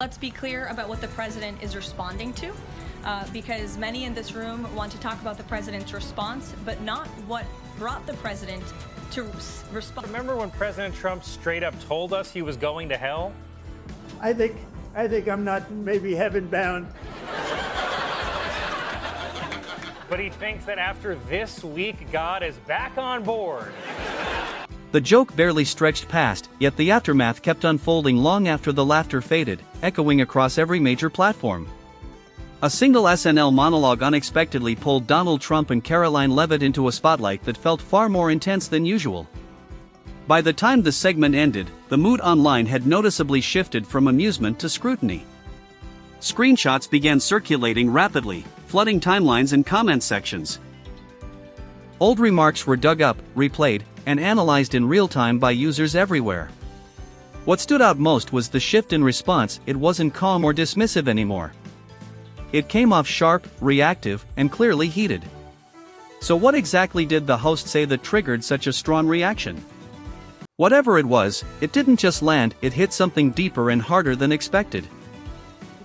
Let's be clear about what the president is responding to, because many in this room want to talk about the president's response, but not what brought the president to respond. Remember when President Trump straight up told us he was going to hell? I think I'm not maybe heaven bound. But he thinks that after this week, God is back on board. The joke barely stretched past, yet the aftermath kept unfolding long after the laughter faded, echoing across every major platform. A single SNL monologue unexpectedly pulled Donald Trump and Karoline Leavitt into a spotlight that felt far more intense than usual. By the time the segment ended, the mood online had noticeably shifted from amusement to scrutiny. Screenshots began circulating rapidly, flooding timelines and comment sections. Old remarks were dug up, replayed, and analyzed in real time by users everywhere. What stood out most was the shift in response. It wasn't calm or dismissive anymore. It came off sharp, reactive, and clearly heated. So what exactly did the host say that triggered such a strong reaction? Whatever it was, it didn't just land, it hit something deeper and harder than expected.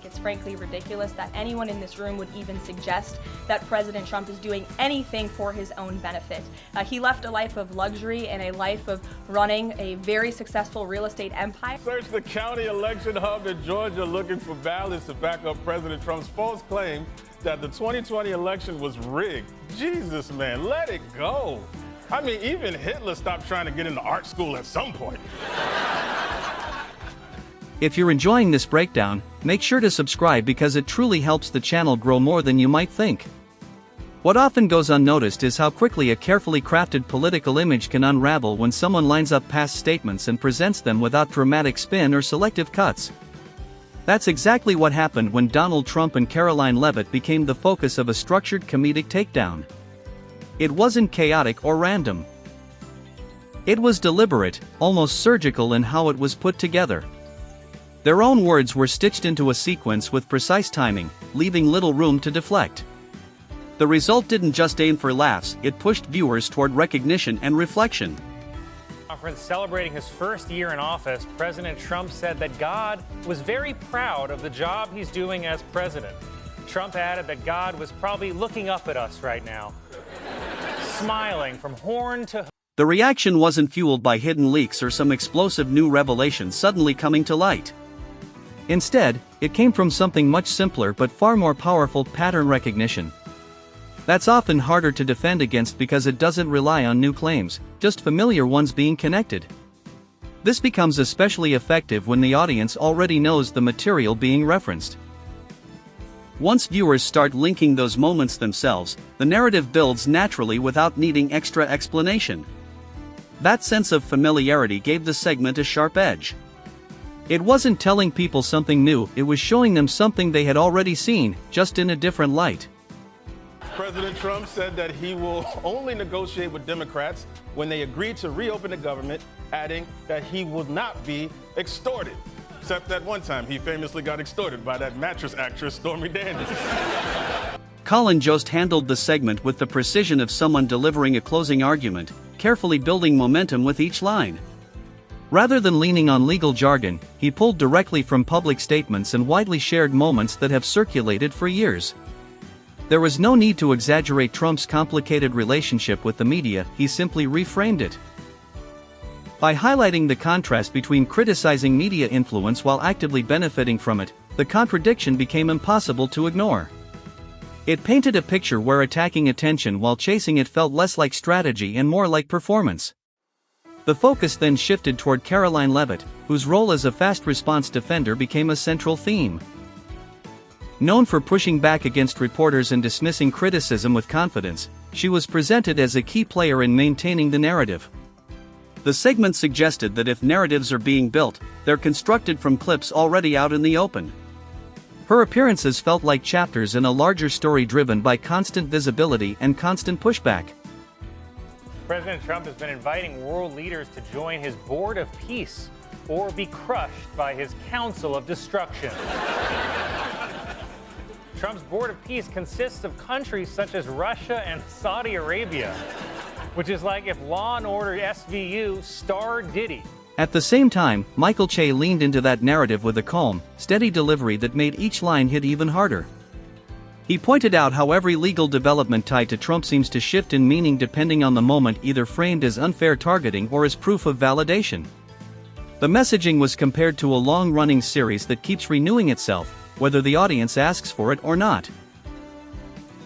It's frankly ridiculous that anyone in this room would even suggest that President Trump is doing anything for his own benefit. He left a life of luxury and a life of running a very successful real estate empire. Search the county election hub in Georgia looking for ballots to back up President Trump's false claim that the 2020 election was rigged. Jesus, man, let it go. I mean, even Hitler stopped trying to get into art school at some point. If you're enjoying this breakdown, make sure to subscribe because it truly helps the channel grow more than you might think. What often goes unnoticed is how quickly a carefully crafted political image can unravel when someone lines up past statements and presents them without dramatic spin or selective cuts. That's exactly what happened when Donald Trump and Karoline Leavitt became the focus of a structured comedic takedown. It wasn't chaotic or random. It was deliberate, almost surgical in how it was put together. Their own words were stitched into a sequence with precise timing, leaving little room to deflect. The result didn't just aim for laughs, it pushed viewers toward recognition and reflection. Conference celebrating his first year in office, President Trump said that God was very proud of the job he's doing as president. Trump added that God was probably looking up at us right now, smiling from horn to horn. The reaction wasn't fueled by hidden leaks or some explosive new revelation suddenly coming to light. Instead, it came from something much simpler but far more powerful: pattern recognition. That's often harder to defend against because it doesn't rely on new claims, just familiar ones being connected. This becomes especially effective when the audience already knows the material being referenced. Once viewers start linking those moments themselves, the narrative builds naturally without needing extra explanation. That sense of familiarity gave the segment a sharp edge. It wasn't telling people something new, it was showing them something they had already seen, just in a different light. President Trump said that he will only negotiate with Democrats when they agree to reopen the government, adding that he will not be extorted. Except that one time he famously got extorted by that mattress actress Stormy Daniels. Colin Jost handled the segment with the precision of someone delivering a closing argument, carefully building momentum with each line. Rather than leaning on legal jargon, he pulled directly from public statements and widely shared moments that have circulated for years. There was no need to exaggerate Trump's complicated relationship with the media, he simply reframed it. By highlighting the contrast between criticizing media influence while actively benefiting from it, the contradiction became impossible to ignore. It painted a picture where attacking attention while chasing it felt less like strategy and more like performance. The focus then shifted toward Karoline Leavitt, whose role as a fast response defender became a central theme. Known for pushing back against reporters and dismissing criticism with confidence, she was presented as a key player in maintaining the narrative. The segment suggested that if narratives are being built, they're constructed from clips already out in the open. Her appearances felt like chapters in a larger story driven by constant visibility and constant pushback. President Trump has been inviting world leaders to join his board of peace or be crushed by his council of destruction. Trump's board of peace consists of countries such as Russia and Saudi Arabia, which is like if Law & Order SVU starred Diddy. At the same time, Michael Che leaned into that narrative with a calm, steady delivery that made each line hit even harder. He pointed out how every legal development tied to Trump seems to shift in meaning depending on the moment, either framed as unfair targeting or as proof of validation. The messaging was compared to a long-running series that keeps renewing itself, whether the audience asks for it or not.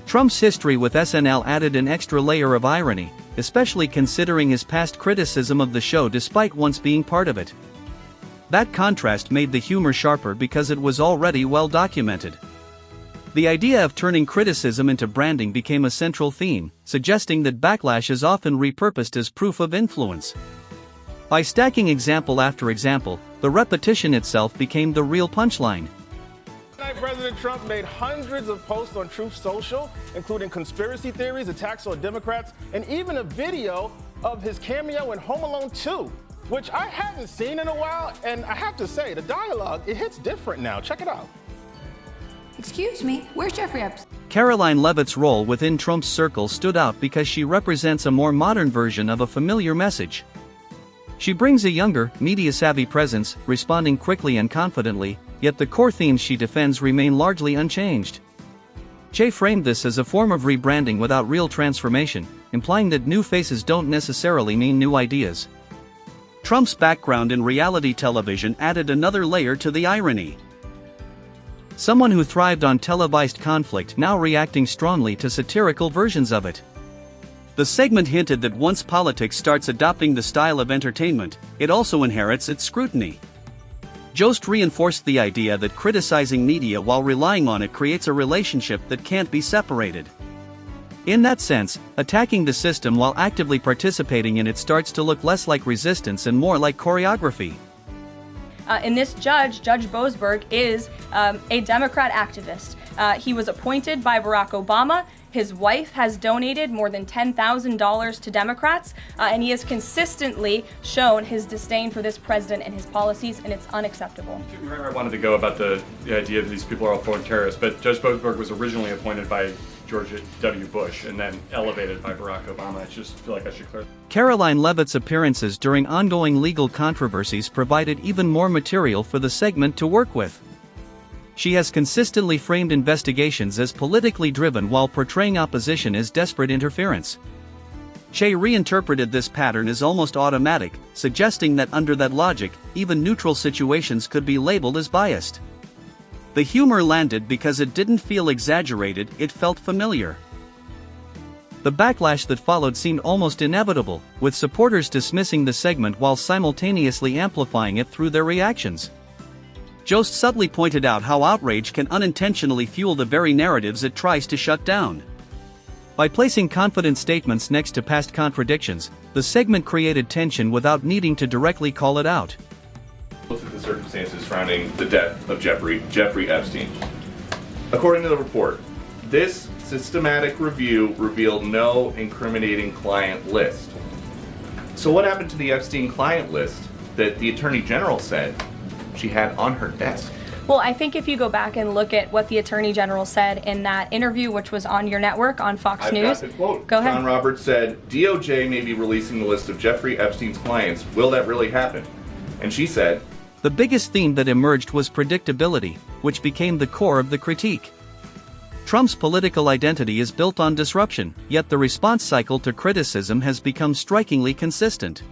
Trump's history with SNL added an extra layer of irony, especially considering his past criticism of the show despite once being part of it. That contrast made the humor sharper because it was already well documented. The idea of turning criticism into branding became a central theme, suggesting that backlash is often repurposed as proof of influence. By stacking example after example, the repetition itself became the real punchline. Tonight, President Trump made hundreds of posts on Truth Social, including conspiracy theories, attacks on Democrats, and even a video of his cameo in Home Alone 2, which I hadn't seen in a while, and I have to say, the dialogue, it hits different now. Check it out. Excuse me, where's Jeffrey Epstein? Karoline Leavitt's role within Trump's circle stood out because she represents a more modern version of a familiar message. She brings a younger, media-savvy presence, responding quickly and confidently, yet the core themes she defends remain largely unchanged. Che framed this as a form of rebranding without real transformation, implying that new faces don't necessarily mean new ideas. Trump's background in reality television added another layer to the irony. Someone who thrived on televised conflict now reacting strongly to satirical versions of it. The segment hinted that once politics starts adopting the style of entertainment, it also inherits its scrutiny. Jost reinforced the idea that criticizing media while relying on it creates a relationship that can't be separated. In that sense, attacking the system while actively participating in it starts to look less like resistance and more like choreography. And this judge, Judge Boasberg, is a Democrat activist. He was appointed by Barack Obama. His wife has donated more than $10,000 to Democrats, and he has consistently shown his disdain for this president and his policies, and it's unacceptable. I wanted to go about the idea that these people are all foreign terrorists, but Judge Boasberg was originally appointed by George W. Bush and then elevated by Barack Obama. I just feel like I should clear. Karoline Leavitt's appearances during ongoing legal controversies provided even more material for the segment to work with. She has consistently framed investigations as politically driven while portraying opposition as desperate interference. Che reinterpreted this pattern as almost automatic, suggesting that under that logic, even neutral situations could be labeled as biased. The humor landed because it didn't feel exaggerated, it felt familiar. The backlash that followed seemed almost inevitable, with supporters dismissing the segment while simultaneously amplifying it through their reactions. Jost subtly pointed out how outrage can unintentionally fuel the very narratives it tries to shut down. By placing confident statements next to past contradictions, the segment created tension without needing to directly call it out. Look at the circumstances surrounding the death of Jeffrey Epstein. According to the report, this systematic review revealed no incriminating client list. So what happened to the Epstein client list that the Attorney General said she had on her desk? Well, I think if you go back and look at what the Attorney General said in that interview, which was on your network, on Fox News. I've got the quote. Go ahead. John Roberts said, DOJ may be releasing the list of Jeffrey Epstein's clients. Will that really happen? And she said, the biggest theme that emerged was predictability, which became the core of the critique. Trump's political identity is built on disruption, yet the response cycle to criticism has become strikingly consistent.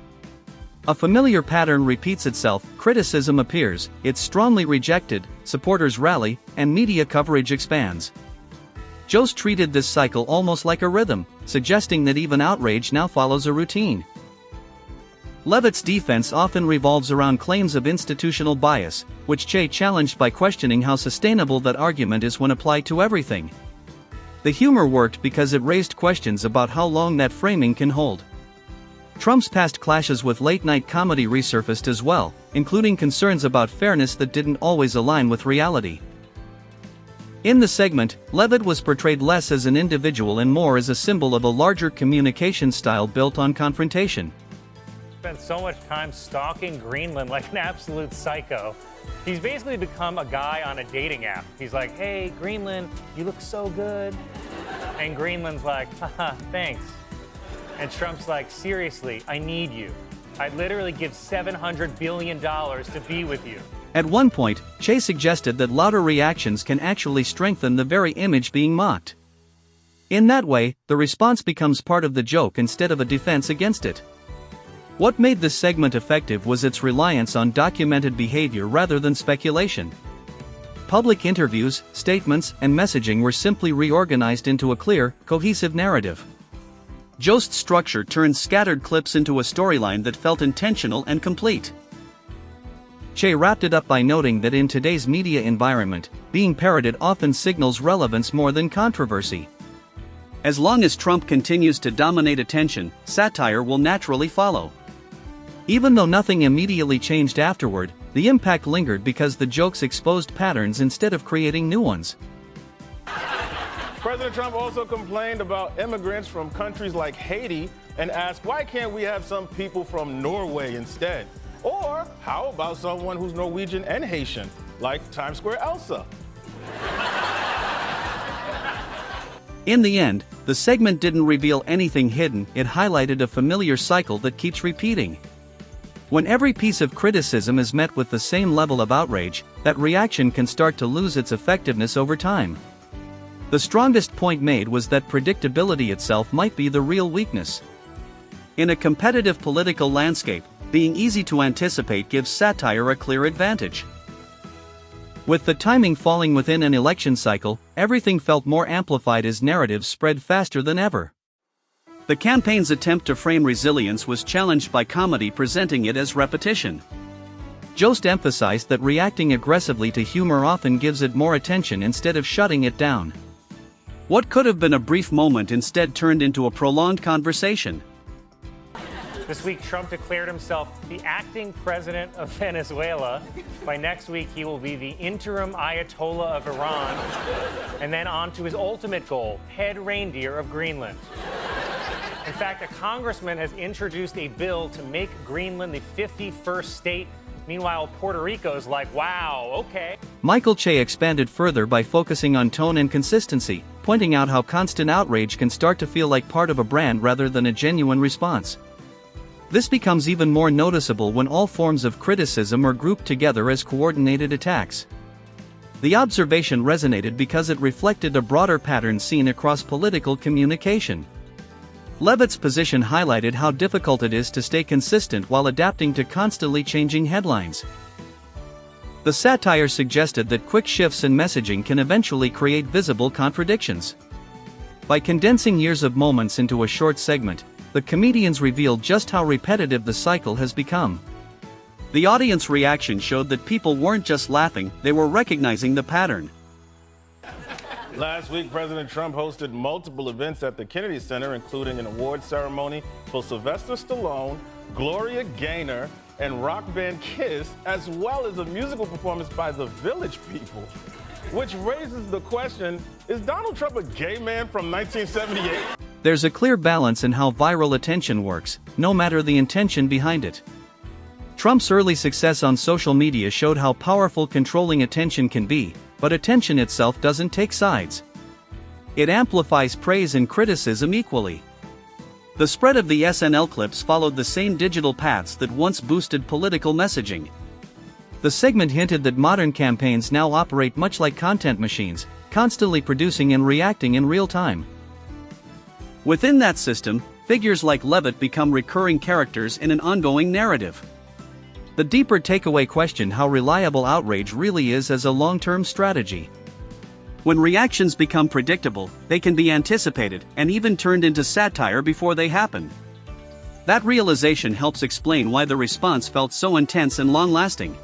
A familiar pattern repeats itself: criticism appears, it's strongly rejected, supporters rally, and media coverage expands. Jost treated this cycle almost like a rhythm, suggesting that even outrage now follows a routine. Leavitt's defense often revolves around claims of institutional bias, which Che challenged by questioning how sustainable that argument is when applied to everything. The humor worked because it raised questions about how long that framing can hold. Trump's past clashes with late-night comedy resurfaced as well, including concerns about fairness that didn't always align with reality. In the segment, Leavitt was portrayed less as an individual and more as a symbol of a larger communication style built on confrontation. Spent so much time stalking Greenland like an absolute psycho. He's basically become a guy on a dating app. He's like, hey, Greenland, you look so good. And Greenland's like, haha, thanks. And Trump's like, seriously, I need you. I'd literally give $700 billion to be with you. At one point, Che suggested that louder reactions can actually strengthen the very image being mocked. In that way, the response becomes part of the joke instead of a defense against it. What made this segment effective was its reliance on documented behavior rather than speculation. Public interviews, statements, and messaging were simply reorganized into a clear, cohesive narrative. Jost's structure turned scattered clips into a storyline that felt intentional and complete. Che wrapped it up by noting that in today's media environment, being parroted often signals relevance more than controversy. As long as Trump continues to dominate attention, satire will naturally follow. Even though nothing immediately changed afterward, the impact lingered because the jokes exposed patterns instead of creating new ones. President Trump also complained about immigrants from countries like Haiti and asked, why can't we have some people from Norway instead? Or how about someone who's Norwegian and Haitian, like Times Square Elsa? In the end, the segment didn't reveal anything hidden, it highlighted a familiar cycle that keeps repeating. When every piece of criticism is met with the same level of outrage, that reaction can start to lose its effectiveness over time. The strongest point made was that predictability itself might be the real weakness. In a competitive political landscape, being easy to anticipate gives satire a clear advantage. With the timing falling within an election cycle, everything felt more amplified as narratives spread faster than ever. The campaign's attempt to frame resilience was challenged by comedy presenting it as repetition. Jost emphasized that reacting aggressively to humor often gives it more attention instead of shutting it down. What could have been a brief moment instead turned into a prolonged conversation. This week, Trump declared himself the acting president of Venezuela. By next week, he will be the interim Ayatollah of Iran, and then on to his ultimate goal, head reindeer of Greenland. In fact, a congressman has introduced a bill to make Greenland the 51st state. Meanwhile, Puerto Rico's like, wow, okay. Michael Che expanded further by focusing on tone and consistency, pointing out how constant outrage can start to feel like part of a brand rather than a genuine response. This becomes even more noticeable when all forms of criticism are grouped together as coordinated attacks. The observation resonated because it reflected a broader pattern seen across political communication. Leavitt's position highlighted how difficult it is to stay consistent while adapting to constantly changing headlines. The satire suggested that quick shifts in messaging can eventually create visible contradictions. By condensing years of moments into a short segment, the comedians revealed just how repetitive the cycle has become. The audience reaction showed that people weren't just laughing, they were recognizing the pattern. Last week, President Trump hosted multiple events at the Kennedy Center, including an award ceremony for Sylvester Stallone, Gloria Gaynor, and rock band Kiss, as well as a musical performance by the Village People. Which raises the question, is Donald Trump a gay man from 1978? There's a clear balance in how viral attention works, no matter the intention behind it. Trump's early success on social media showed how powerful controlling attention can be, but attention itself doesn't take sides. It amplifies praise and criticism equally. The spread of the SNL clips followed the same digital paths that once boosted political messaging. The segment hinted that modern campaigns now operate much like content machines, constantly producing and reacting in real time. Within that system, figures like Leavitt become recurring characters in an ongoing narrative. The deeper takeaway questioned how reliable outrage really is as a long-term strategy. When reactions become predictable, they can be anticipated and even turned into satire before they happen. That realization helps explain why the response felt so intense and long-lasting.